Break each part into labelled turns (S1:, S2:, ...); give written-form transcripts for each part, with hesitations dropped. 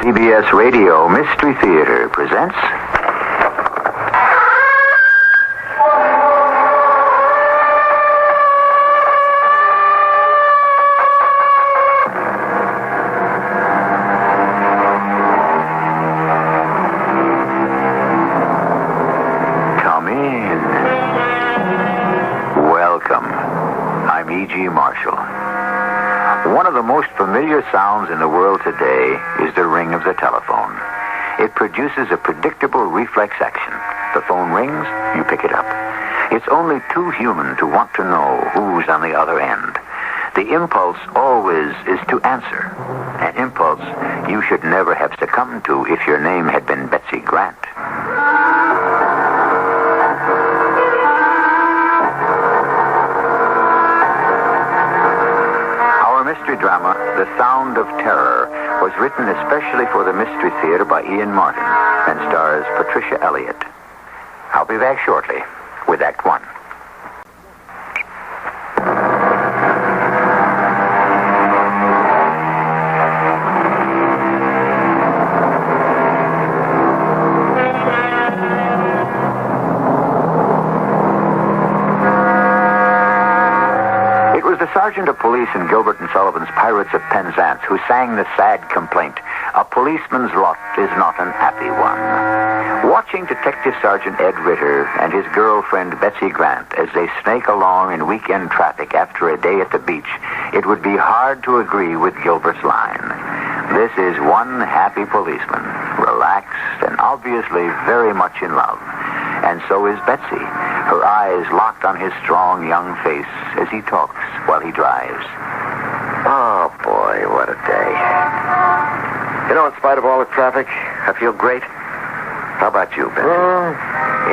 S1: CBS Radio Mystery Theater presents... Come in. Welcome. I'm E.G. Marshall. One of the most familiar sounds in the world today is the ring of the telephone. It produces a predictable reflex action. The phone rings, you pick it up. It's only too human to want to know who's on the other end. The impulse always is to answer. An impulse you should never have succumbed to if your name had been Betsy Grant. Mystery drama, The Sound of Terror, was written especially for the Mystery Theater by Ian Martin and stars Patricia Elliott. I'll be back shortly with Act One. Sergeant of police in Gilbert and Sullivan's Pirates of Penzance who sang the sad complaint, "A policeman's lot is not an happy one." Watching Detective Sergeant Ed Ritter and his girlfriend Betsy Grant as they snake along in weekend traffic after a day at the beach, it would be hard to agree with Gilbert's line. This is one happy policeman, relaxed and obviously very much in love. And so is Betsy, her eyes locked on his strong young face as he talks while he drives.
S2: Oh, boy, what a day. You know, in spite of all the traffic, I feel great. How about you, Betsy?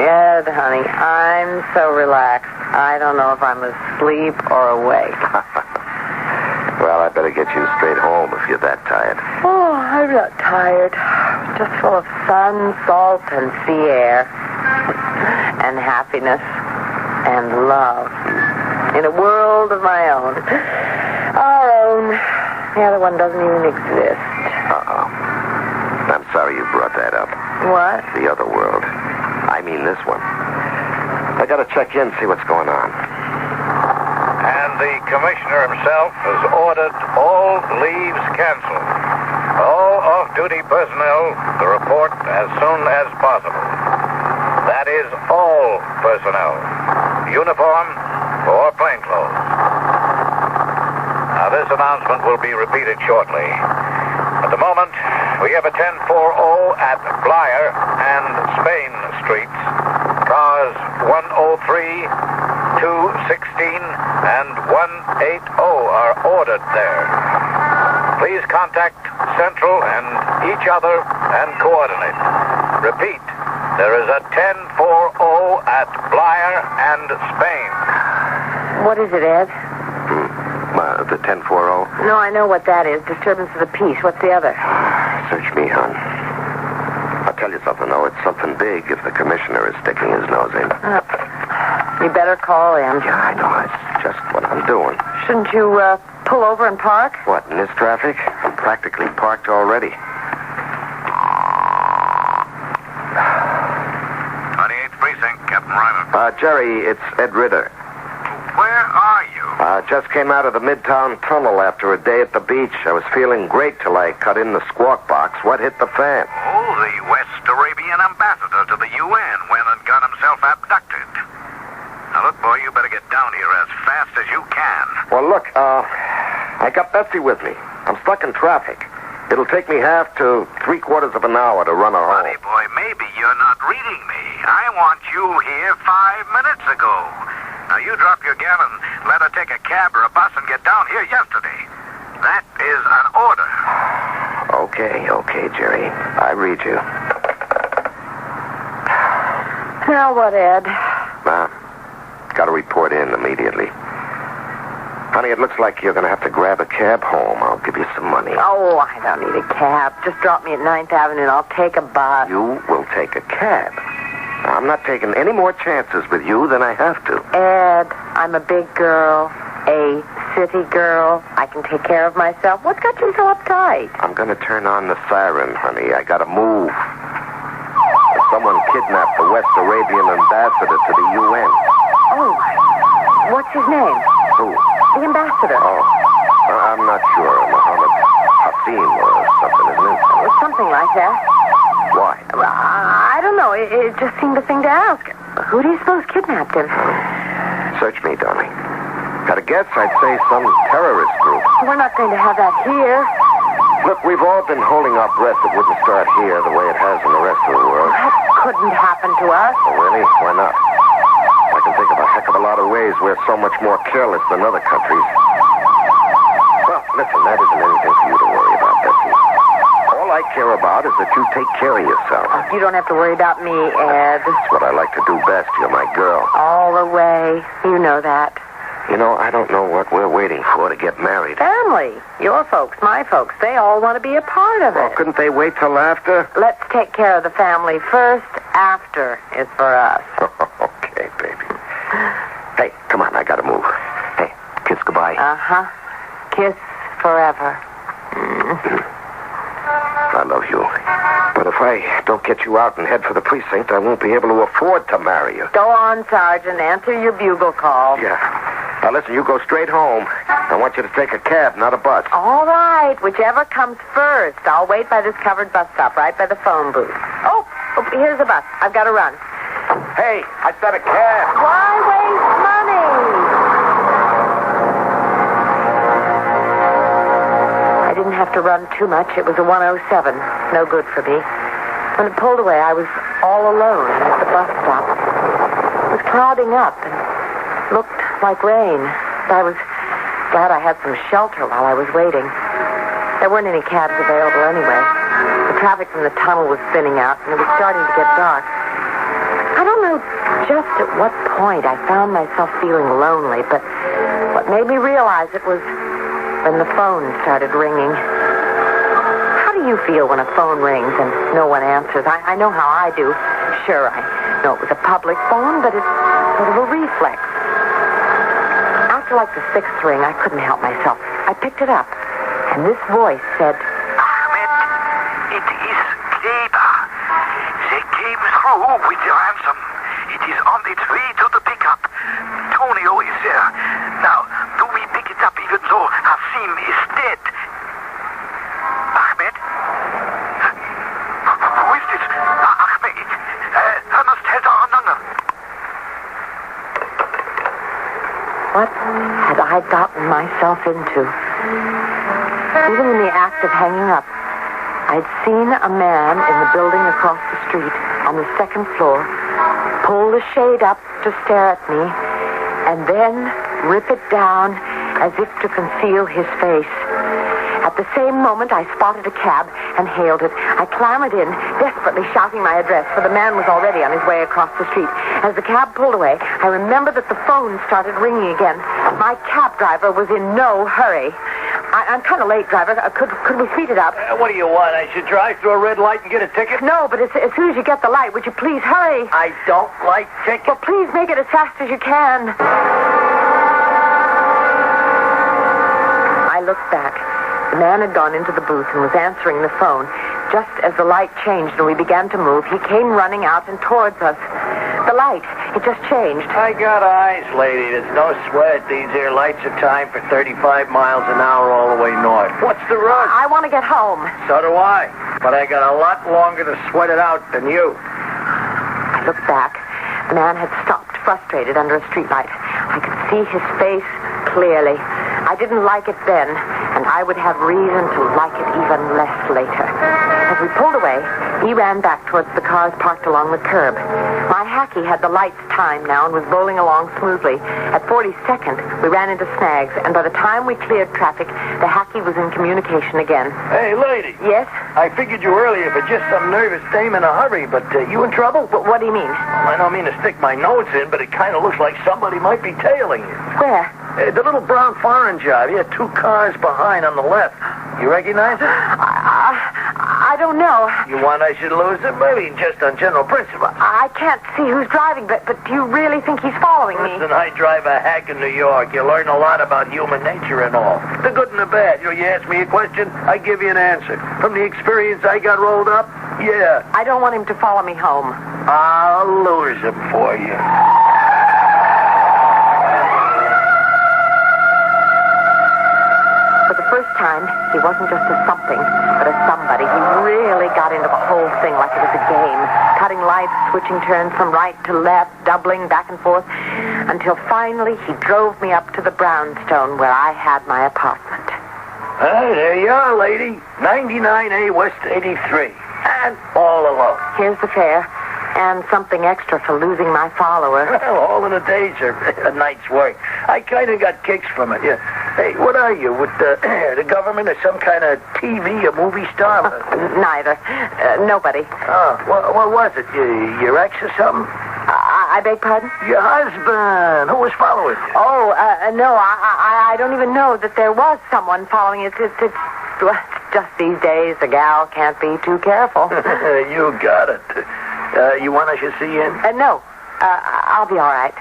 S3: Yeah, honey, I'm so relaxed. I don't know if I'm asleep or awake.
S2: Well, I better get you straight home if you're that tired.
S3: Oh, I'm not tired. Just full of sun, salt, and sea air. And happiness and love. In a world of my own. Our own. The other one doesn't even exist.
S2: Uh-oh. I'm sorry you brought that up.
S3: What?
S2: The other world. I mean this one. I gotta check in, see what's going on.
S4: And the commissioner himself has ordered all leaves canceled. All off-duty personnel to report as soon as possible. That is all personnel, uniform or plainclothes. Now, this announcement will be repeated shortly. At the moment, we have a 1040 at Blyer and Spain Streets. Cars 103, 216, and 180 are ordered there. Please contact Central and each other and coordinate. Repeat. There is a 1040 at Blyer and Spain.
S3: What is it, Ed?
S2: The 1040?
S3: No, I know what that is. Disturbance of the peace. What's the other?
S2: Search me, hon. I'll tell you something, though. It's something big if the commissioner is sticking his nose in.
S3: You better call him.
S2: Yeah, I know. It's just what I'm doing.
S3: Shouldn't you pull over and park?
S2: What, in this traffic? I'm practically parked already. Jerry, it's Ed Ritter.
S4: Where are you?
S2: Just came out of the Midtown Tunnel after a day at the beach. I was feeling great till I cut in the squawk box. What hit the fan?
S4: Oh, the West Arabian ambassador to the UN went and got himself abducted. Now, look, boy, you better get down here as fast as you can.
S2: Well, look, I got Betsy with me. I'm stuck in traffic. It'll take me half to 3/4 of an hour to run her home.
S4: Buddy boy, maybe you're not reading me. I want you here 5 minutes ago. Now, you drop your gal and let her take a cab or a bus and get down here yesterday. That is an order.
S2: Okay, Jerry. I read you.
S3: Now what, Ed?
S2: Got to report in immediately. Honey, it looks like you're going to have to grab a cab home. I'll give you some money.
S3: Oh, I don't need a cab. Just drop me at 9th Avenue and I'll take a bus.
S2: You will take a cab. I'm not taking any more chances with you than I have to.
S3: Ed, I'm a big girl. A city girl. I can take care of myself. What's got you so uptight?
S2: I'm going to turn on the siren, honey. I got to move. Someone kidnapped the West Arabian ambassador to the UN.
S3: Oh, what's his name?
S2: Who?
S3: The ambassador.
S2: Oh, I'm not sure. Mohammed Hassim or something, isn't it?
S3: Something like that.
S2: Why?
S3: Well, I don't know. It just seemed a thing to ask. Who do you suppose kidnapped him?
S2: Search me, darling. Got a guess? I'd say some terrorist group.
S3: We're not going to have that here.
S2: Look, we've all been holding our breath it wouldn't start here the way it has in the rest of the world.
S3: That couldn't happen to us.
S2: Oh, really? Why not? I can think of a heck of a lot of ways we're so much more careless than other countries. Well, listen, that isn't anything for you to worry about, Betsy. All I care about is that you take care of yourself.
S3: You don't have to worry about me, Ed.
S2: That's what I like to do best. You're my girl.
S3: All the way. You know that.
S2: You know, I don't know what we're waiting for to get married.
S3: Family. Your folks, my folks, they all want to be a part of
S2: Well,
S3: it.
S2: couldn't they wait till after?
S3: Let's take care of the family first. After is for us.
S2: Okay, baby. Hey, come on, I gotta move. Hey, kiss goodbye.
S3: Uh-huh. Kiss forever.
S2: I love you. But if I don't get you out and head for the precinct, I won't be able to afford to marry you.
S3: Go on, Sergeant. Answer your bugle call.
S2: Yeah. Now, listen, you go straight home. I want you to take a cab, not a bus.
S3: All right. Whichever comes first. I'll wait by this covered bus stop right by the phone booth. Oh, here's the bus. I've got to run.
S2: Hey, I said a cab.
S3: Why waste money? I didn't have to run too much. It was a 107. No good for me. When it pulled away, I was all alone at the bus stop. It was clouding up and looked like rain. But I was glad I had some shelter while I was waiting. There weren't any cabs available anyway. The traffic from the tunnel was thinning out, and it was starting to get dark. I don't know just at what point I found myself feeling lonely, but what made me realize it was when the phone started ringing. How do you feel when a phone rings and no one answers? I know how I do. Sure, I know it was a public phone, but it's sort of a reflex. After like the sixth ring, I couldn't help myself. I picked it up, and this voice said,
S5: Ahmed, it is Kleber. They came through with the ransom. It is on its way to the pickup. Tonio is there. Now, do we pick it up even though Hassim is dead? Ahmed? Who is this? Ahmed. I must have our number.
S3: what had I gotten myself into? Even in the act of hanging up, I'd seen a man in the building across the street on the second floor pull the shade up to stare at me and then rip it down as if to conceal his face. At the same moment, I spotted a cab and hailed it. I clambered in, desperately shouting my address, for the man was already on his way across the street. As the cab pulled away, I remembered that the phone started ringing again. My cab driver was in no hurry. I'm kind of late, driver. Could we speed it up?
S5: What do you want? I should drive through a red light and get a ticket?
S3: No, but as soon as you get the light, would you please hurry?
S5: I don't like tickets.
S3: Well, please make it as fast as you can. I looked back. The man had gone into the booth and was answering the phone. Just as the light changed and we began to move, he came running out and towards us. The light, it just changed.
S5: I got eyes, lady. There's no sweat. These here lights are timed for 35 miles an hour all the way north. What's the rush?
S3: I want to get home.
S5: So do I. But I got a lot longer to sweat it out than you.
S3: I looked back. The man had stopped, frustrated, under a streetlight. I could see his face clearly. I didn't like it then, and I would have reason to like it even less later. As we pulled away, he ran back towards the cars parked along the curb. My hacky had the lights timed now and was bowling along smoothly. At 42nd, we ran into snags, and by the time we cleared traffic, the hacky was in communication again.
S5: Hey, lady.
S3: Yes?
S5: I figured you earlier for just some nervous dame in a hurry, but you in trouble?
S3: What do you mean?
S5: Well, I don't mean to stick my nose in, but it kind of looks like somebody might be tailing you.
S3: Where?
S5: The little brown foreign job. You had 2 cars behind on the left. You recognize it?
S3: I don't know.
S6: You want I should lose him? Maybe just on general principle.
S3: I can't see who's driving, but do you really think he's following me?
S6: Listen, I drive a hack in New York. You learn a lot about human nature and all. The good and the bad. You ask me a question, I give you an answer. From the experience I got rolled up, yeah.
S3: I don't want him to follow me home.
S6: I'll lose him for you.
S3: For the first time, he wasn't just a something, but a somebody. He really got into the whole thing like it was a game, cutting lights, switching turns from right to left, doubling back and forth, until finally he drove me up to the brownstone where I had my apartment.
S6: Hey, there you are, lady. 99A West 83. And all alone.
S3: Here's the fare, and something extra for losing my follower.
S6: Well, all in a day's a night's work. I kind of got kicks from it, yeah. Hey, what are you, with the government or some kind of TV, a movie star?
S3: Neither. Nobody.
S6: Oh, what was it? Your ex or something?
S3: I beg pardon?
S6: Your husband. Who was following you?
S3: Oh, no, I don't even know that there was someone following it. It's just these days, a gal can't be too careful.
S6: You got it. You want I should see you in?
S3: No. I'll be all right.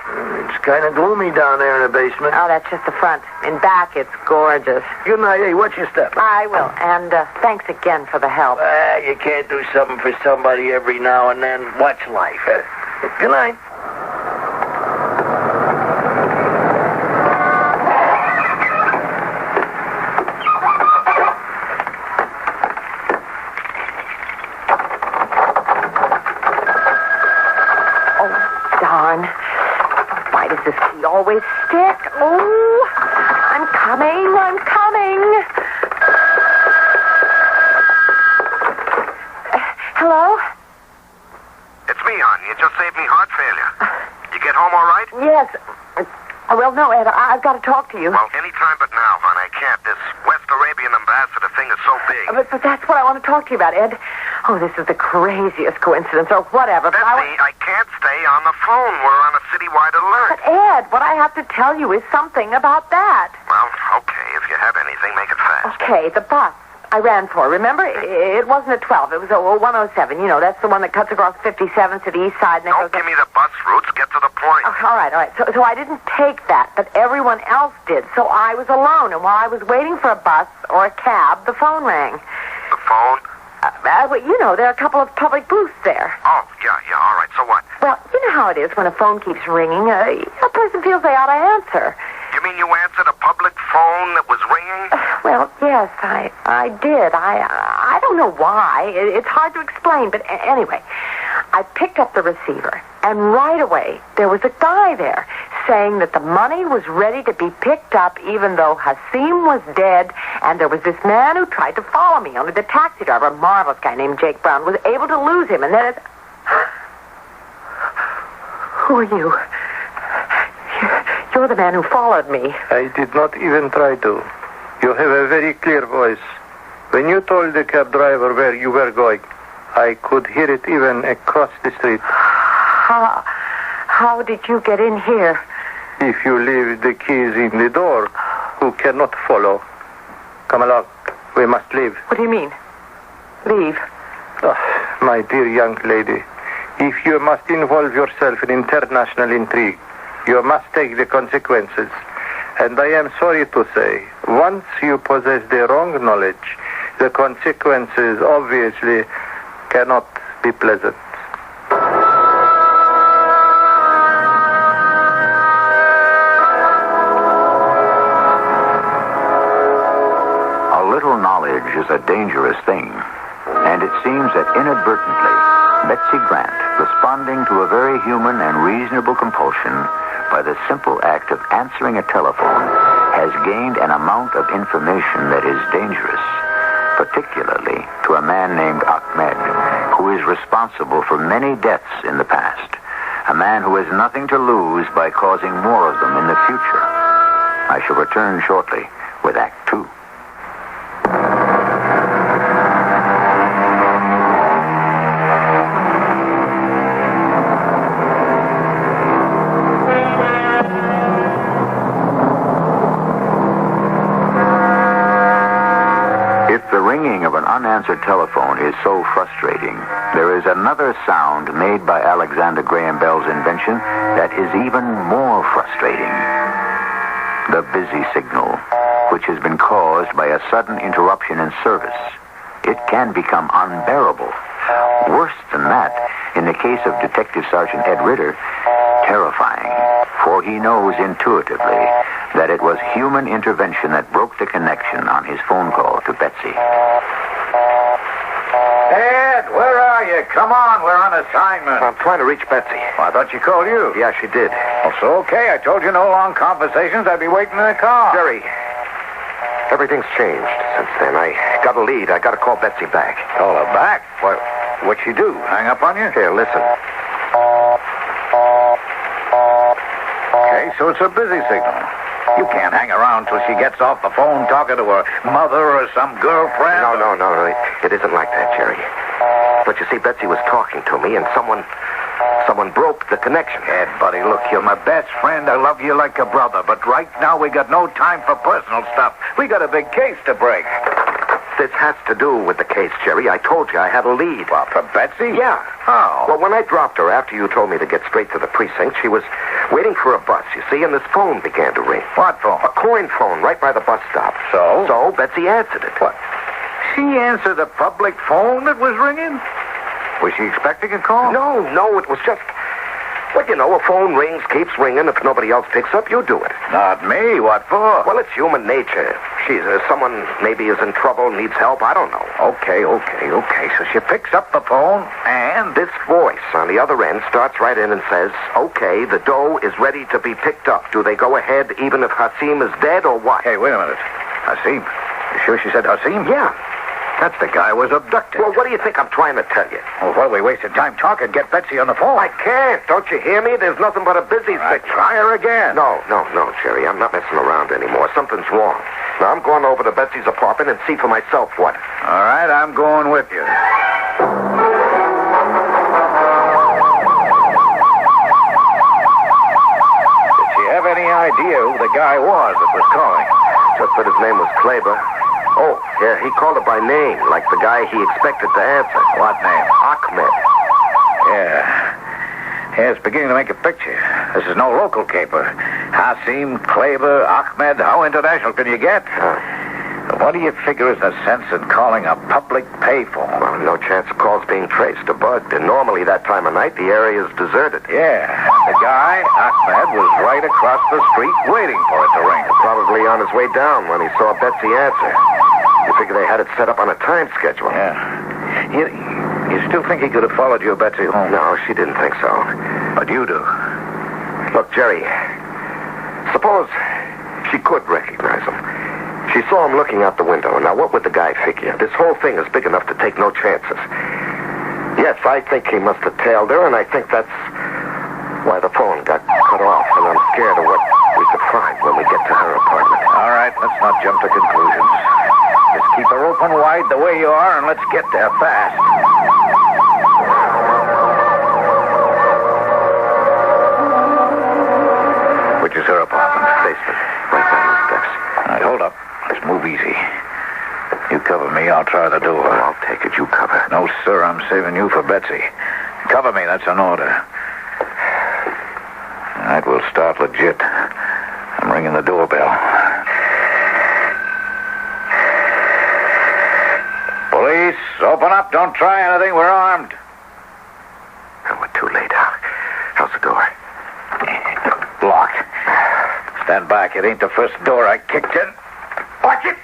S6: It's kind of gloomy down there in the basement.
S3: Oh, that's just the front. In back, it's gorgeous.
S6: Good night. Hey, watch your step.
S3: I will. And thanks again for the help.
S6: You can't do something for somebody every now and then. Watch life. Good night.
S3: Why does this key always stick? Oh, I'm coming. Hello?
S2: It's me, hon. You just saved me heart failure. You get home all right?
S3: Yes. Well, no, Ed, I've got to talk to you.
S2: Well, any time but now, hon. I can't. This West Arabian ambassador thing is so big.
S3: But that's what I want to talk to you about, Ed. Oh, this is the craziest coincidence, or whatever.
S2: Betsy, I can't stay on the phone. We're on a citywide alert.
S3: But, Ed, what I have to tell you is something about that.
S2: Well, okay. If you have anything, make it fast.
S3: Okay, the bus I ran for, remember? It wasn't a 12. It was a 107. You know, that's the one that cuts across 57th to the east side. And
S2: Don't give me the bus routes. Get to the point.
S3: Oh, all right. So I didn't take that, but everyone else did. So I was alone, and while I was waiting for a bus or a cab, the phone rang.
S2: The phone?
S3: Well, you know, there are a couple of public booths there.
S2: Oh, yeah, all right. So what?
S3: Well, you know how it is when a phone keeps ringing. A person feels they ought to answer.
S2: You mean you answered a public phone that was ringing?
S3: Well, yes, I did. I don't know why. It's hard to explain, but anyway, I picked up the receiver, and right away, there was a guy there saying that the money was ready to be picked up even though Hasim was dead, and there was this man who tried to follow me, only the taxi driver, a marvelous guy named Jake Brown, was able to lose him, and then Who are you? You're the man who followed me.
S7: I did not even try to. You have a very clear voice. When you told the cab driver where you were going, I could hear it even across the street.
S3: How did you get in here?
S7: If you leave the keys in the door, who cannot follow? Come along. We must leave.
S3: What do you mean? Leave?
S7: Oh, my dear young lady, if you must involve yourself in international intrigue, you must take the consequences. And I am sorry to say, once you possess the wrong knowledge, the consequences obviously cannot be pleasant.
S1: A little knowledge is a dangerous thing, and it seems that inadvertently, Betsy Grant, responding to a very human and reasonable compulsion by the simple act of answering a telephone, has gained an amount of information that is dangerous, particularly to a man named Ahmed, who is responsible for many deaths in the past, a man who has nothing to lose by causing more of them in the future. I shall return shortly with Act 2. ringing of an unanswered telephone is so frustrating, there is another sound made by Alexander Graham Bell's invention that is even more frustrating. The busy signal, which has been caused by a sudden interruption in service. It can become unbearable. Worse than that, in the case of Detective Sergeant Ed Ritter, terrifying, for he knows intuitively that it was human intervention that broke the connection on his phone call to Betsy.
S4: Ed, where are you? Come on, we're on assignment.
S2: I'm trying to reach Betsy.
S4: I thought she called you.
S2: Yeah, she did.
S4: Also, okay, I told you no long conversations. I'd be waiting in the car.
S2: Jerry, everything's changed since then. I got a lead. I got to call Betsy back.
S4: Call her back? What'd she do? Hang up on you?
S2: Here, listen.
S4: Okay, so it's a busy signal. You can't hang around till she gets off the phone talking to her mother or some girlfriend.
S2: No. It isn't like that, Jerry. But you see, Betsy was talking to me, and someone broke the connection.
S4: Ed, buddy, look, you're my best friend. I love you like a brother. But right now, we got no time for personal stuff. We got a big case to break.
S2: This has to do with the case, Jerry. I told you I had a lead.
S4: What, for Betsy?
S2: Yeah.
S4: How?
S2: Well, when I dropped her after you told me to get straight to the precinct, she was waiting for a bus, you see, and this phone began to ring.
S4: What phone?
S2: A coin phone right by the bus stop.
S4: So?
S2: So Betsy answered it.
S4: What? She answered the public phone that was ringing? Was she expecting a call?
S2: No, it was just... Well, you know, a phone rings, keeps ringing. If nobody else picks up, you do it.
S4: Not me. What for?
S2: Well, it's human nature. Someone maybe is in trouble, needs help. I don't know.
S4: Okay. So she picks up the phone, and
S2: this voice on the other end starts right in and says, okay, the dough is ready to be picked up. Do they go ahead even if Hasim is dead or what?
S4: Hey, wait a minute. Hasim? You sure she said Hasim?
S2: Yeah.
S4: That's the guy who was abducted.
S2: Well, what do you think I'm trying to tell you?
S4: Well, what are we wasting time talking? Get Betsy on the phone.
S2: I can't. Don't you hear me? There's nothing but a busy
S4: All right,
S2: signal.
S4: try her again.
S2: No, Jerry. I'm not messing around anymore. Something's wrong. Now, I'm going over to Betsy's apartment and see for myself what.
S4: All right, I'm going with you. Did she have any idea who the guy was that was calling?
S2: Just that his name was Kleber. Oh, yeah, he called her by name, like the guy he expected to answer.
S4: What name?
S2: Ahmed.
S4: Yeah, it's beginning to make a picture. This is no local caper. Hasim, Kleber, Ahmed, how international can you get? What do you figure is the sense in calling a public payphone?
S2: Well, no chance of calls being traced or bugged. And normally that time of night, the area is deserted.
S4: Yeah, the guy, Ahmed, was right across the street waiting for it to ring.
S2: Probably on his way down when he saw Betsy answer. You figure they had it set up on a time schedule.
S4: Yeah. You still think he could have followed you, Betsy, home?
S2: No, she didn't think so.
S4: But you do.
S2: Look, Jerry, suppose she could recognize him. She saw him looking out the window. Now, what would the guy figure? This whole thing is big enough to take no chances. Yes, I think he must have tailed her, and I think that's why the phone got cut off, and I'm scared of what we could find when we get to her apartment.
S4: All right, let's not jump to conclusions. Just keep her open wide the way you are, and let's get there fast. Which is her apartment?
S2: Basement, right down the steps.
S4: All right, hold up. Let's move easy. You cover me, I'll try the door.
S2: Well, I'll take it. You cover.
S4: No, sir, I'm saving you for Betsy. Cover me, that's an order. All right, we'll start legit. I'm ringing the doorbell. Police, open up. Don't try anything. We're armed.
S2: Oh, we're too late. How's the door?
S4: Locked. Stand back. It ain't the first door I kicked in. Watch it!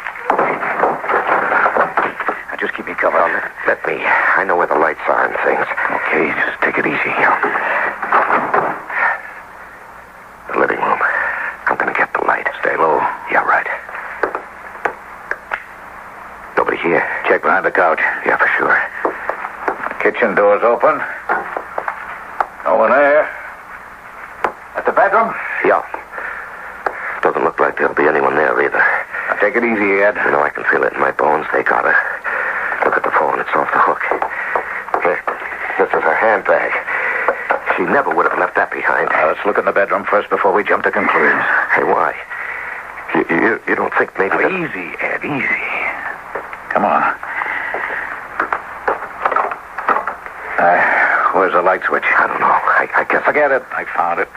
S4: Now, just keep me covered.
S2: Let me. I know where the lights are and things.
S4: Okay, just take it easy.
S2: The living room. I'm going to get the light.
S4: Stay low.
S2: Yeah, right. Nobody here.
S4: Check behind the couch.
S2: Yeah, for sure.
S4: Kitchen door's open. No one there. At the bedroom?
S2: Yeah. Doesn't look like there'll be anyone there either.
S4: Now, take it easy, Ed.
S2: You know, I can feel it in my bones. They got her. Look at the phone. It's off the hook. Here. This is her handbag. She never would have left that behind.
S4: Now, let's look in the bedroom first before we jump to conclusions.
S2: Hey, why? You don't think maybe...
S4: Now, easy, Ed, easy. Come on. Where's the light switch?
S2: I don't know. I guess...
S4: Forget it. I found it.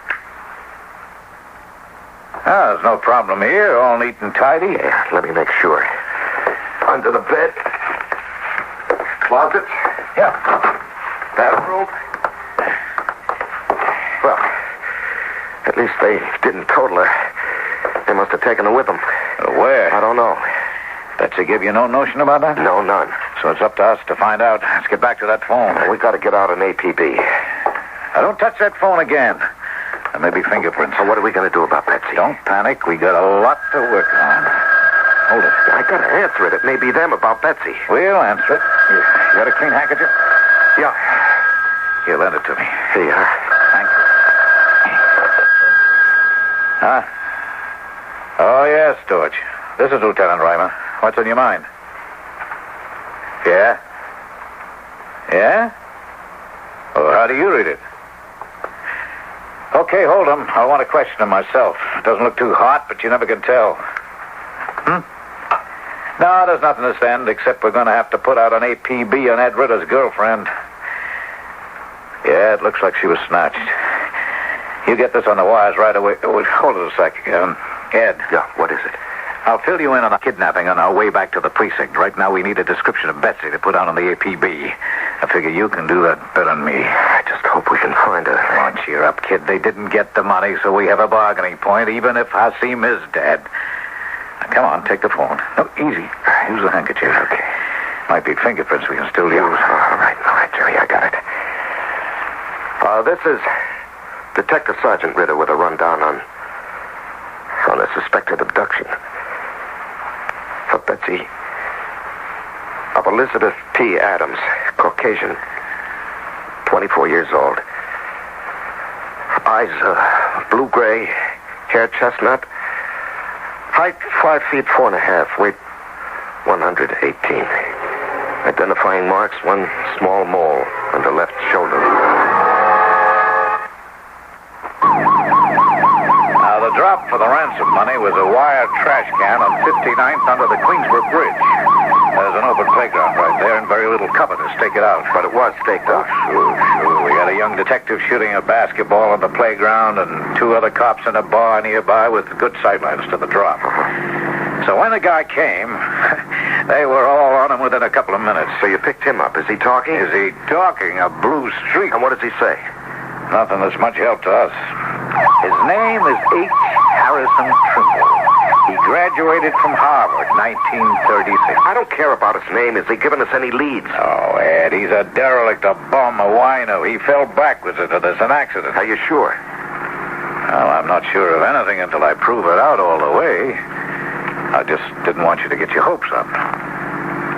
S4: Ah, there's no problem here. All neat and tidy.
S2: Yeah, let me make sure. Under the bed. Closet.
S4: Yeah.
S2: Bathroom. Well, at least they didn't total her. They must have taken her with them.
S4: Where?
S2: I don't know.
S4: Betsy give you no notion about that?
S2: No, none.
S4: So it's up to us to find out. Let's get back to that phone.
S2: We got to get out an APB.
S4: Now, don't touch that phone again. There may be fingerprints.
S2: So what are we going to do about Betsy?
S4: Don't panic. We got a lot to work on. Hold it.
S2: I got to answer it. It may be them about Betsy.
S4: We'll answer it. You got a clean handkerchief?
S2: Yeah.
S4: Here, lend it to me.
S2: Here you are.
S4: Thanks. Huh? Oh, yes, George. This is Lieutenant Reimer. What's on your mind? Yeah? Yeah? Oh, how do you read it? Okay, hold him. I want to question him myself. It doesn't look too hot, but you never can tell. No, there's nothing to send, except we're going to have to put out an APB on Ed Ritter's girlfriend. Yeah, it looks like she was snatched. You get this on the wires right away. Hold it a sec. Ed.
S2: Yeah, what is it?
S4: I'll fill you in on the kidnapping on our way back to the precinct. Right now, we need a description of Betsy to put out on the APB. I figure you can do that better than me.
S2: I just hope we can find her.
S4: Come on, cheer up, kid. They didn't get the money, so we have a bargaining point, even if Hasim is dead. Now, come on, take the phone. No, easy. Use the handkerchief.
S2: Okay.
S4: Might be fingerprints we can still use.
S2: All right, Jerry, I got it. This is Detective Sergeant Ritter with a rundown on a suspected abduction. For Betsy of Elizabeth P. Adams, Caucasian, 24 years old. Eyes blue-gray, hair chestnut. Height 5 feet 4.5, weight 118. Identifying marks, one small mole on the left shoulder.
S4: Now, the drop for the ransom money was a wire trash can on 59th under the Queensboro Bridge. There's an open playground right there and very little cover to stake it out.
S2: But it was staked out.
S4: Sure. We got a young detective shooting a basketball on the playground and 2 other cops in a bar nearby with good sightlines to the drop. So when the guy came, they were all on him within a couple of minutes.
S2: So you picked him up. Is he talking?
S4: Is he talking? A blue streak.
S2: And what does he say?
S4: Nothing that's much help to us. His name is H. Harrison Trimble. He graduated from Harvard, 1936.
S2: I don't care about his name. Has he given us any leads?
S4: Oh, Ed, he's a derelict, a bum, a wino. He fell backwards into this, an accident.
S2: Are you sure?
S4: Well, I'm not sure of anything until I prove it out all the way. I just didn't want you to get your hopes up.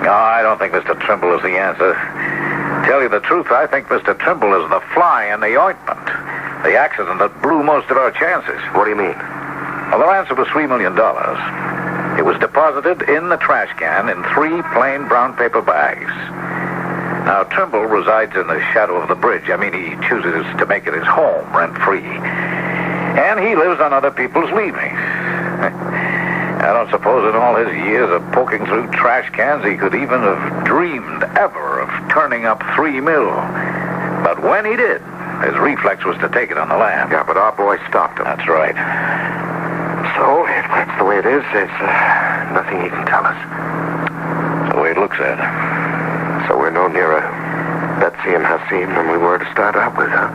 S4: No, I don't think Mr. Trimble is the answer. Tell you the truth, I think Mr. Trimble is the fly in the ointment. The accident that blew most of our chances.
S2: What do you mean?
S4: Well, the ransom was $3 million. It was deposited in the trash can in 3 plain brown paper bags. Now, Trimble resides in the shadow of the bridge. I mean, he chooses to make it his home, rent-free. And he lives on other people's leavings. I don't suppose in all his years of poking through trash cans he could even have dreamed ever of turning up $3 million. But when he did, his reflex was to take it on the lam.
S2: Yeah, but our boy stopped him.
S4: That's right.
S2: So, if that's the way it is, there's nothing he can tell us.
S4: That's the way it looks, Ed.
S2: So we're no nearer Betsy and Hasim than we were to start out with, huh?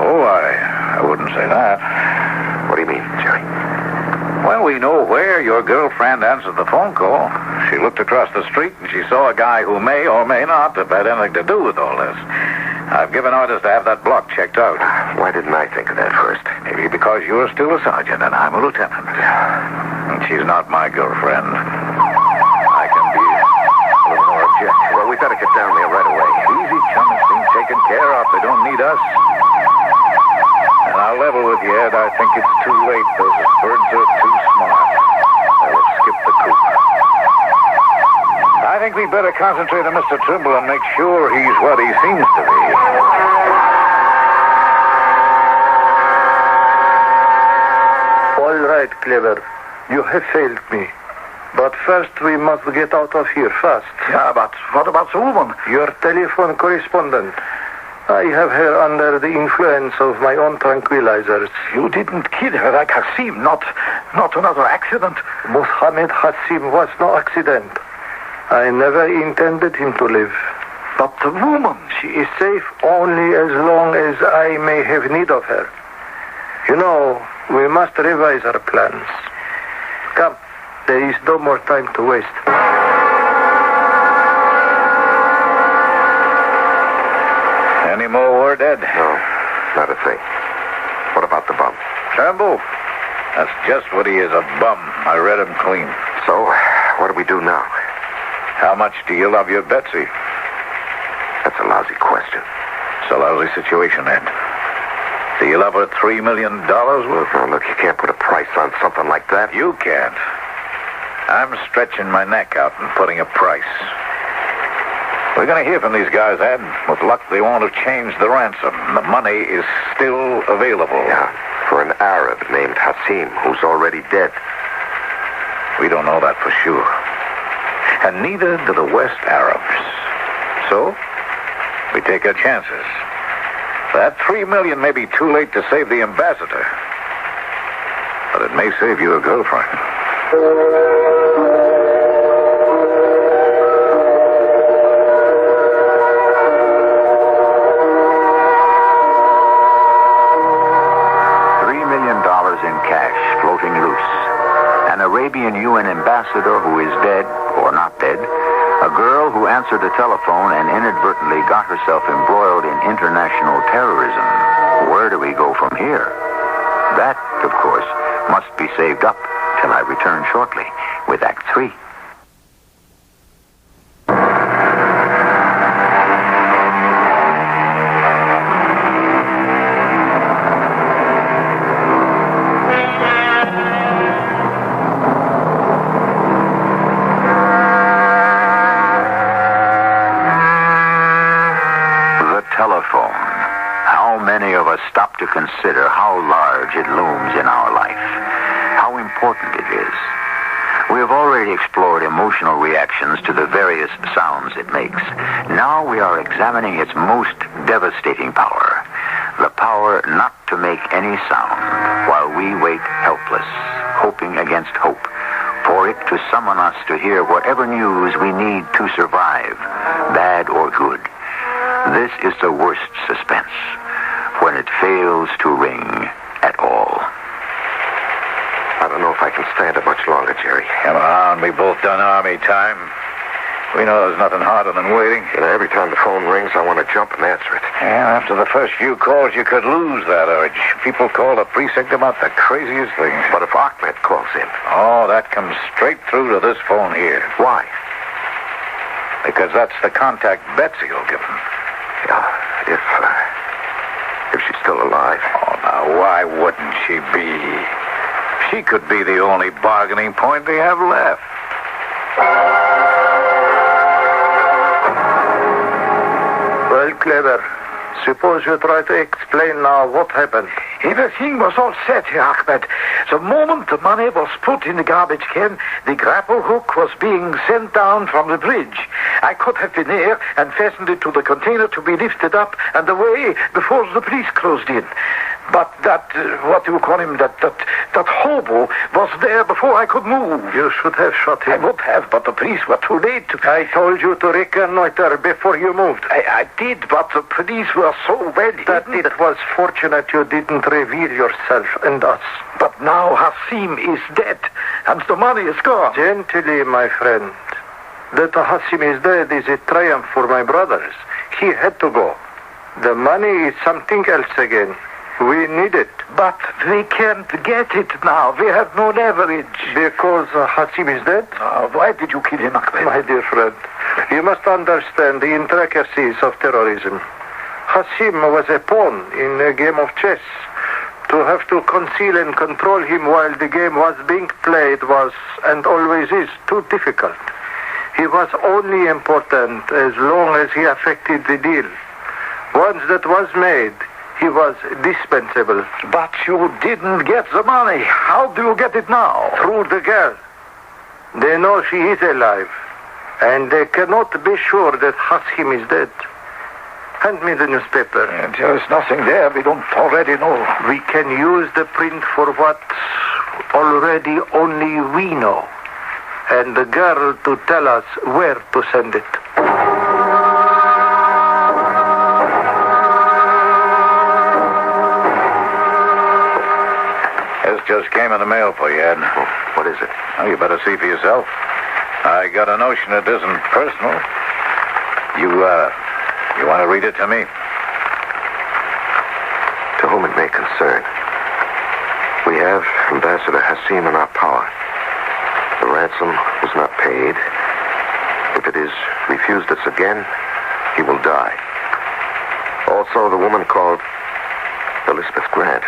S4: Oh, I wouldn't say that.
S2: What do you mean, Jerry?
S4: Well, we know where your girlfriend answered the phone call. She looked across the street and she saw a guy who may or may not have had anything to do with all this. I've given orders to have that block checked out.
S2: Why didn't I think of that first?
S4: Maybe because you're still a sergeant and I'm a lieutenant. And she's not my girlfriend. I can be a little more objective.
S2: Well, we better get down there right away.
S4: Easy, chum. It's being taken care of. They don't need us. And I'll level with you, Ed. I think it's too late. Those birds are too smart. They'll have skipped the coop. I think we better concentrate on Mr. Trimble and make sure he's what he seems to be.
S7: All right, Clever. You have failed me. But first we must get out of here fast.
S4: Yeah, but what about the woman?
S7: Your telephone correspondent. I have her under the influence of my own tranquilizers.
S5: You didn't kill her like Hassim, not another accident.
S7: Mohammed Hassim was no accident. I never intended him to live.
S5: But the woman,
S7: She is safe only as long as I may have need of her. You know, we must revise our plans. Come, there is no more time to waste.
S4: Any more word, Ed?
S2: No, not a thing. What about the bum?
S4: Campbell? That's just what he is, a bum. I read him clean.
S2: So, what do we do now?
S4: How much do you love your Betsy?
S2: That's a lousy question.
S4: It's a lousy situation, Ed. Do you love her $3 million worth?
S2: Oh, look, you can't put a price on something like that.
S4: You can't. I'm stretching my neck out and putting a price. We're going to hear from these guys, Ed. With luck, they won't have changed the ransom. The money is still available.
S2: Yeah, for an Arab named Hassim, who's already dead.
S4: We don't know that for sure. And neither do the West Arabs. So, we take our chances. That $3 million may be too late to save the ambassador. But it may save your girlfriend.
S1: Arabian UN ambassador who is dead, or not dead, a girl who answered the telephone and inadvertently got herself embroiled in international terrorism. Where do we go from here? That, of course, must be saved up till I return shortly with Act 3. Stop to consider how large it looms in our life, how important it is. We have already explored emotional reactions to the various sounds it makes. Now we are examining its most devastating power, the power not to make any sound while we wait helpless, hoping against hope, for it to summon us to hear whatever news we need to survive, bad or good. This is the worst suspense, when it fails to ring at all.
S2: I don't know if I can stand it much longer, Jerry.
S4: Come on, we both done army time. We know there's nothing harder than waiting.
S2: You know, every time the phone rings, I want to jump and answer it.
S4: Yeah, after the first few calls, you could lose that urge. People call the precinct about the craziest things.
S2: But if Ahmed calls in...
S4: Oh, that comes straight through to this phone here.
S2: Why?
S4: Because that's the contact Betsy will give him.
S2: Yeah, if she's still alive.
S4: Oh, now, why wouldn't she be? She could be the only bargaining point they have left.
S7: Well, Clever, suppose you try to explain now what happened.
S5: Everything was all set, Ahmed. The moment the money was put in the garbage can, the grapple hook was being sent down from the bridge. I could have been there and fastened it to the container to be lifted up and away before the police closed in. But that, what do you call him, that hobo was there before I could move.
S7: You should have shot him.
S5: I would have, but the police were too late to...
S7: I told you to reconnoiter before you moved.
S5: I did, but the police were so well
S7: That
S5: hidden.
S7: it was fortunate you didn't reveal yourself and us.
S5: But now Hassim is dead, and the money is gone.
S7: Gently, my friend. That Hassim is dead is a triumph for my brothers. He had to go. The money is something else again. We need it.
S5: But we can't get it now. We have no leverage.
S7: Because Hassim is dead?
S5: Why did you kill him, Ahmed?
S7: My dear friend, you must understand the intricacies of terrorism. Hassim was a pawn in a game of chess. To have to conceal and control him while the game was being played was, and always is, too difficult. He was only important as long as he affected the deal. Once that was made, he was dispensable.
S5: But you didn't get the money. How do you get it now?
S7: Through the girl. They know she is alive, and they cannot be sure that Hassim is dead. Hand me the newspaper.
S5: There is nothing there we don't already know.
S7: We can use the print for what already only we know. And the girl to tell us where to send it.
S4: This just came in the mail for you, Ed.
S2: What is it?
S4: Oh, you better see for yourself. I got a notion it isn't personal. You want to read it to me?
S2: To whom it may concern. We have Ambassador Hassim in our power. The ransom was not paid. If it is refused us again, he will die. Also, the woman called Elizabeth Grant.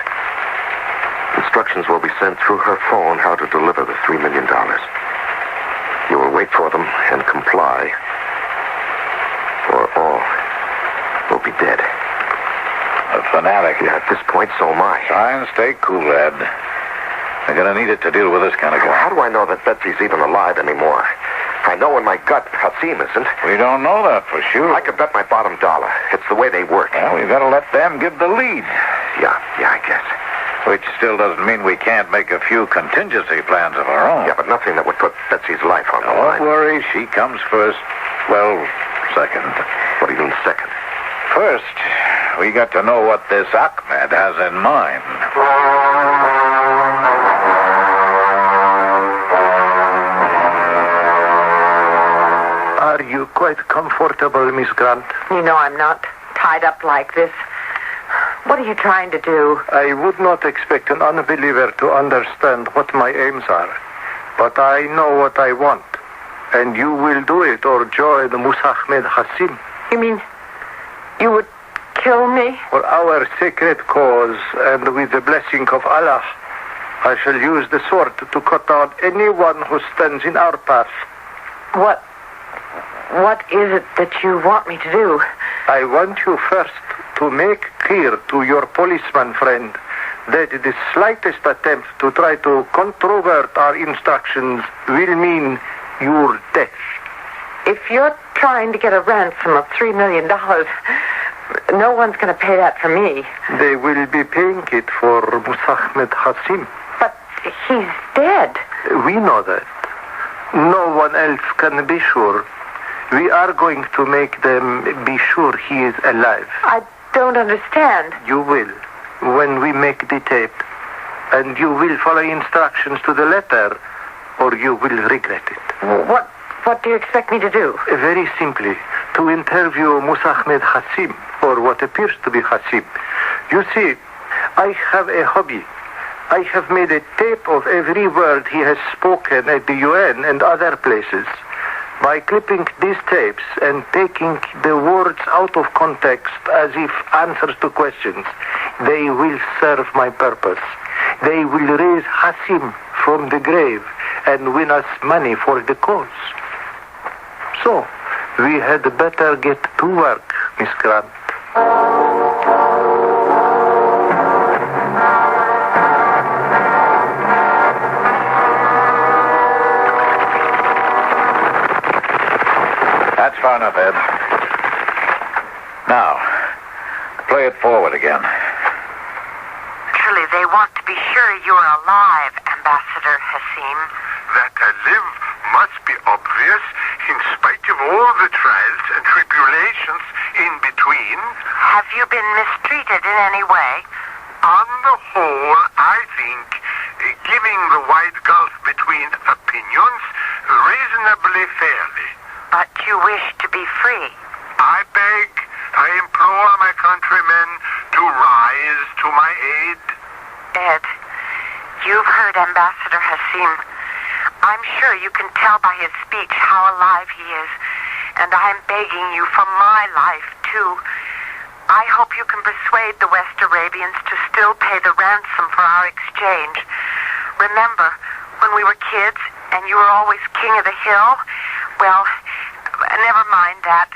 S2: Instructions will be sent through her phone how to deliver the $3 million. You will wait for them and comply, or all will be dead.
S4: A fanatic.
S2: Yeah, at this point, so am I.
S4: Try and stay cool, Ed. They're going to need it to deal with this kind of guy.
S2: How do I know that Betsy's even alive anymore? I know in my gut Hassim isn't.
S4: We don't know that for sure.
S2: I could bet my bottom dollar. It's the way they work.
S4: Well, we've got to let them give the lead.
S2: Yeah, I guess.
S4: Which still doesn't mean we can't make a few contingency plans of our own.
S2: Yeah, but nothing that would put Betsy's life on the line.
S4: Don't worry, she comes first. Well, second.
S2: What do you mean second?
S4: First, we got to know what this Ahmed has in mind.
S7: Are you quite comfortable, Miss Grant?
S3: You know I'm not tied up like this. What are you trying to do?
S7: I would not expect an unbeliever to understand what my aims are. But I know what I want. And you will do it or join Musa Ahmed Hassim.
S3: You mean you would kill me?
S7: For our sacred cause and with the blessing of Allah, I shall use the sword to cut down anyone who stands in our path.
S3: What is it that you want me to do?
S7: I want you first to make clear to your policeman friend that the slightest attempt to try to controvert our instructions will mean your death.
S3: If you're trying to get a ransom of $3 million, no one's going to pay that for me.
S7: They will be paying it for Musa Ahmed Hassim.
S3: But he's dead.
S7: We know that. No one else can be sure. We are going to make them be sure he is alive.
S3: I don't understand.
S7: You will, when we make the tape. And you will follow instructions to the letter, or you will regret it.
S3: What do you expect me to do?
S7: Very simply, to interview Musa Ahmed Hassim, or what appears to be Hassim. You see, I have a hobby. I have made a tape of every word he has spoken at the UN and other places. By clipping these tapes and taking the words out of context as if answers to questions, they will serve my purpose. They will raise Hassim from the grave and win us money for the cause. So, we had better get to work, Miss Grant.
S4: That's far enough, Ed. Now, play it forward again.
S8: Truly, they want to be sure you're alive, Ambassador Hassim.
S9: That I live must be obvious in spite of all the trials and tribulations in between.
S8: Have you been mistreated in any way?
S9: On the whole, I think, giving the wide gulf between opinions, reasonably fairly.
S8: But you wish to be free.
S9: I beg, I implore my countrymen to rise to my aid.
S8: Ed, you've heard Ambassador Hassim. I'm sure you can tell by his speech how alive he is, and I'm begging you for my life, too. I hope you can persuade the West Arabians to still pay the ransom for our exchange. Remember, when we were kids, and you were always king of the hill? Well, never mind that.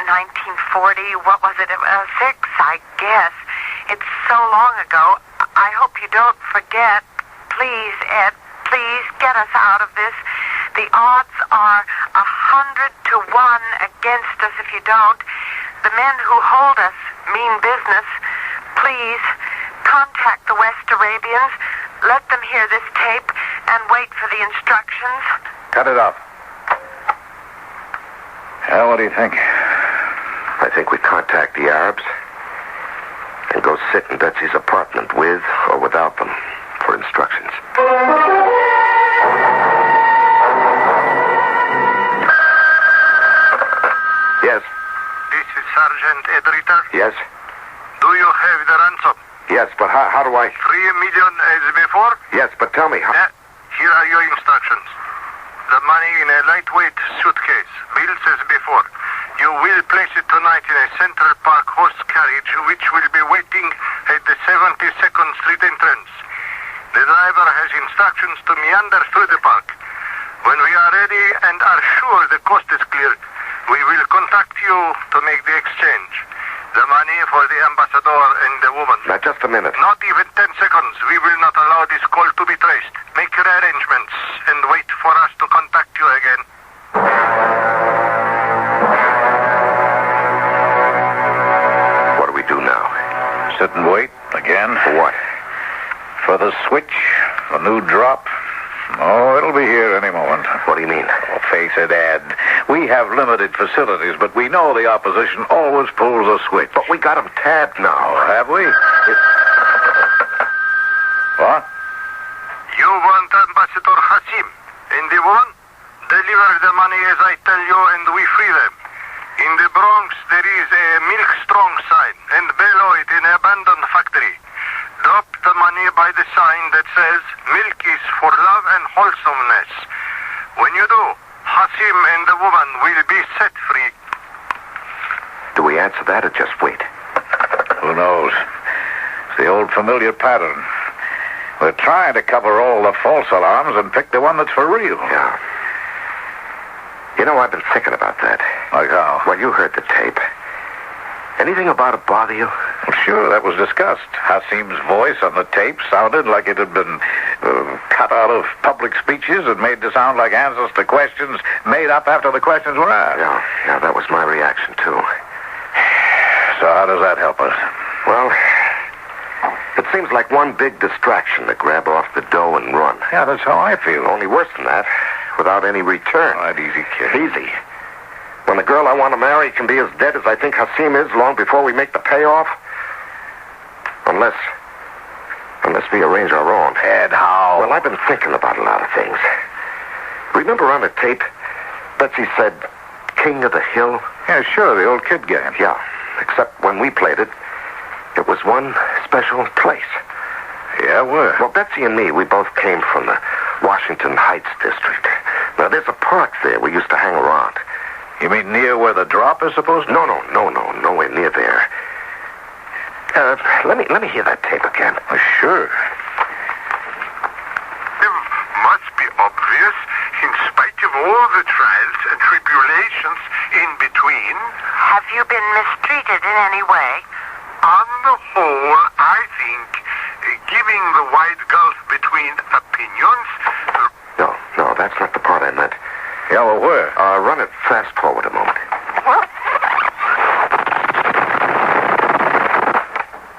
S8: 1940, what was it? 6, I guess. It's so long ago. I hope you don't forget. Please, Ed, please get us out of this. The odds are 100 to 1 against us if you don't. the men who hold us mean business. Please, contact the West Arabians, let them hear this tape, and wait for the instructions.
S4: Cut it off. Well, what do you think?
S2: I think we contact the Arabs and go sit in Betsy's apartment with or without them for instructions. Yes.
S9: This is Sergeant Ed Ritter.
S2: Yes.
S9: Do you have the ransom?
S2: Yes, but how do I...
S9: 3 million as before?
S2: Yes, but tell me how...
S9: Here are your instructions. The money in a lightweight suitcase, bills as before. You will place it tonight in a Central Park horse carriage, which will be waiting at the 72nd Street entrance. The driver has instructions to meander through the park. When we are ready and are sure the coast is clear, we will contact you to make the exchange. The money for the ambassador and the woman.
S2: Now, just a minute.
S9: Not even 10 seconds. We will not allow this call to be traced. Make your arrangements and wait for us to contact you again.
S2: What do we do now?
S4: Sit and wait again.
S2: For what?
S4: For the switch, the new drop. Oh, it'll be here any moment.
S2: What do you mean?
S4: Oh, face it, Ed. We have limited facilities, but we know the opposition always pulls a switch.
S2: But we got them tabbed now.
S4: Oh, have we? What?
S9: You want Ambassador Hassim and the woman? Deliver the money as I tell you and we free them. In the Bronx, there is a Milk Strong sign and below it an abandoned factory. Drop the money by the sign that says, milk is for love and wholesomeness. When you do, Hassim and the woman will be set free.
S2: Do we answer that or just wait?
S4: Who knows? It's the old familiar pattern. We're trying to cover all the false alarms and pick the one that's for real.
S2: Yeah. You know, I've been thinking about that.
S4: Like how?
S2: Well, you heard the tape. Anything about it bother you?
S4: Well, sure, that was discussed. Hassim's voice on the tape sounded like it had been cut out of public speeches and made to sound like answers to questions made up after the questions were asked.
S2: Yeah, that was my reaction, too.
S4: So how does that help us?
S2: Well, it seems like one big distraction to grab off the dough and run.
S4: Yeah, that's how I feel.
S2: Only worse than that, without any return.
S4: All right, easy, kid.
S2: Easy. When the girl I want to marry can be as dead as I think Hassim is long before we make the payoff. Unless we arrange our own.
S4: Ed, how?
S2: Well, I've been thinking about a lot of things. Remember on the tape, Betsy said, King of the Hill?
S4: Yeah, sure, the old kid game.
S2: Yeah, except when we played it, it was one special place.
S4: Yeah, where?
S2: Well, Betsy and me, we both came from the Washington Heights district. Now, there's a park there we used to hang around.
S4: You mean near where the drop is supposed to?
S2: No, nowhere near there. Let me hear that tape again.
S4: Sure.
S9: It must be obvious, in spite of all the trials and tribulations in between.
S8: Have you been mistreated in any way?
S9: On the whole, I think giving the wide gulf between opinions...
S2: No, that's not the part I meant.
S4: Yeah, well, where?
S2: Run it fast forward a moment.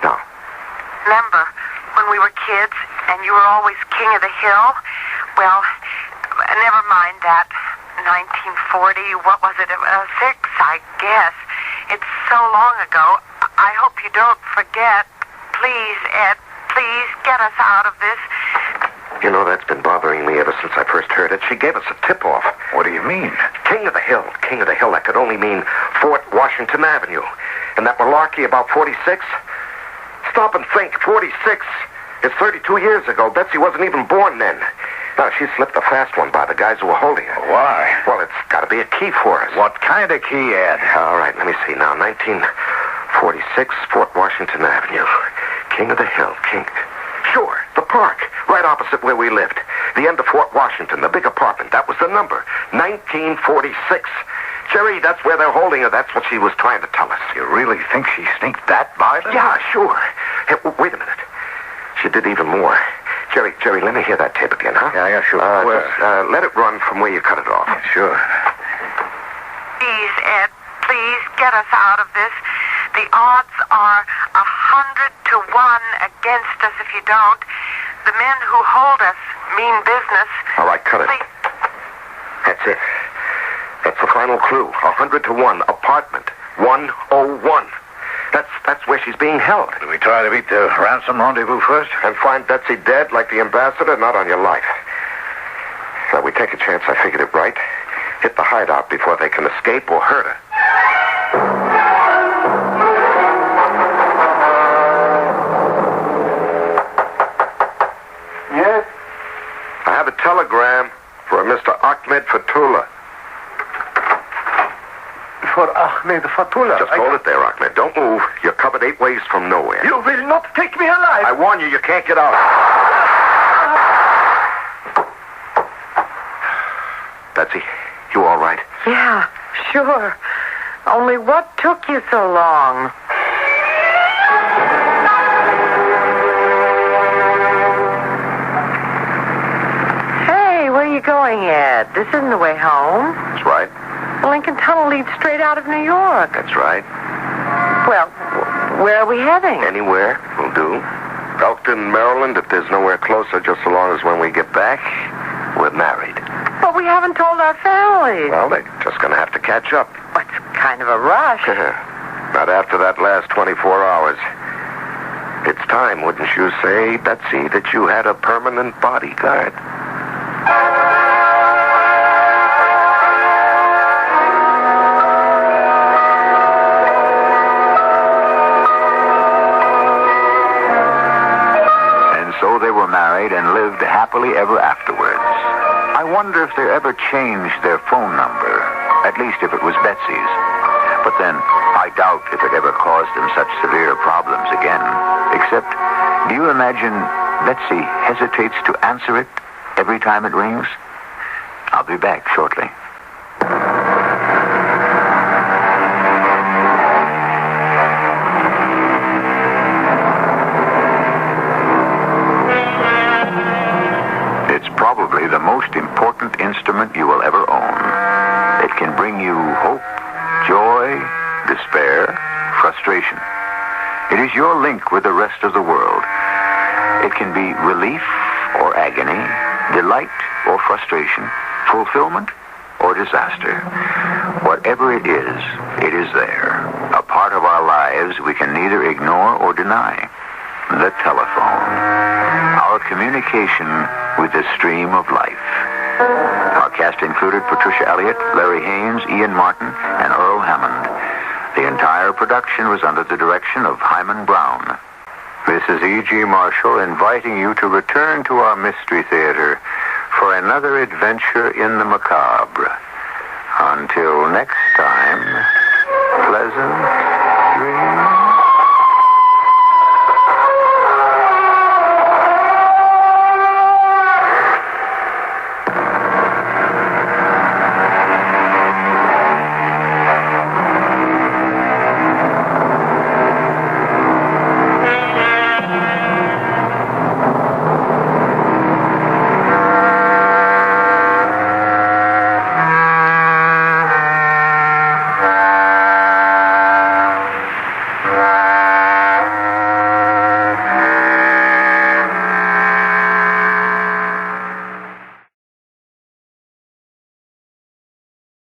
S2: Now.
S8: Remember when we were kids and you were always king of the hill? Well, never mind that. 1940, what was it? 6, I guess. It's so long ago. I hope you don't forget. Please, Ed, please get us out of this.
S2: You know, that's been bothering me ever since I first heard it. She gave us a tip-off.
S4: What do you mean?
S2: King of the Hill. King of the Hill. That could only mean Fort Washington Avenue. And that malarkey about 46? Stop and think. 46. It's 32 years ago. Betsy wasn't even born then. Now, she slipped a fast one by the guys who were holding her.
S4: Why?
S2: Well, it's got to be a key for us.
S4: What kind of key, Ed?
S2: All right, let me see now. 1946, Fort Washington Avenue. King of the Hill. King... Sure, the park, right opposite where we lived. The end of Fort Washington, the big apartment. That was the number, 1946. Jerry, that's where they're holding her. That's what she was trying to tell us.
S4: You really think she sneaked that by them?
S2: Yeah, sure. Hey, wait a minute. She did even more. Jerry, let me hear that tape again, huh?
S4: Yeah, sure.
S2: Just, let it run from where you cut it off.
S4: Sure.
S8: Please, Ed, please get us out of this. The odds are 100 to 1 against us if you don't. The men who hold us mean business.
S2: All right, cut it.
S8: Please.
S2: That's it. That's the final clue. 100 to 1. Apartment 101. That's where she's being held.
S4: Do we try to beat the ransom rendezvous first?
S2: And find Betsy dead like the ambassador, not on your life. Now, we take a chance. I figured it right. Hit the hideout before they can escape or hurt her.
S7: Yes?
S2: I have a telegram for a Mr. Ahmed Fatullah.
S7: For Ahmed Fatullah.
S2: Just hold it there, Ahmed. Don't move. You're covered 8 ways from nowhere.
S7: You will not take me alive.
S2: I warn you, you can't get out. Betsy, you all right?
S3: Yeah, sure. Only what took you so long? Hey, where are you going, Ed? This isn't the way home.
S2: That's right.
S3: The Lincoln Tunnel leads straight out of New York.
S2: That's right.
S3: Well, where are we heading?
S2: Anywhere will do. Elkton, Maryland, if there's nowhere closer, just so long as when we get back, we're married.
S3: But we haven't told our families.
S2: Well, they're just going to have to catch up.
S3: What's kind of a rush?
S2: Not after that last 24 hours. It's time, wouldn't you say, Betsy, that you had a permanent bodyguard?
S1: And so they were married and lived happily ever afterwards. I wonder if they ever changed their phone number, at least if it was Betsy's. But then, I doubt if it ever caused them such severe problems again. Except, do you imagine Betsy hesitates to answer it every time it rings? I'll be back shortly. It's probably the most important instrument you will ever own. It can bring you hope, joy, despair, frustration. It is your link with the rest of the world. It can be relief or agony, delight or frustration, fulfillment or disaster. Whatever it is there. A part of our lives we can neither ignore or deny. The telephone. Our communication with the stream of life. Our cast included Patricia Elliott, Larry Haynes, Ian Martin, and Earl Hammond. The entire production was under the direction of Hyman Brown. This is E.G. Marshall inviting you to return to our Mystery Theater for another adventure in the macabre. Until next time...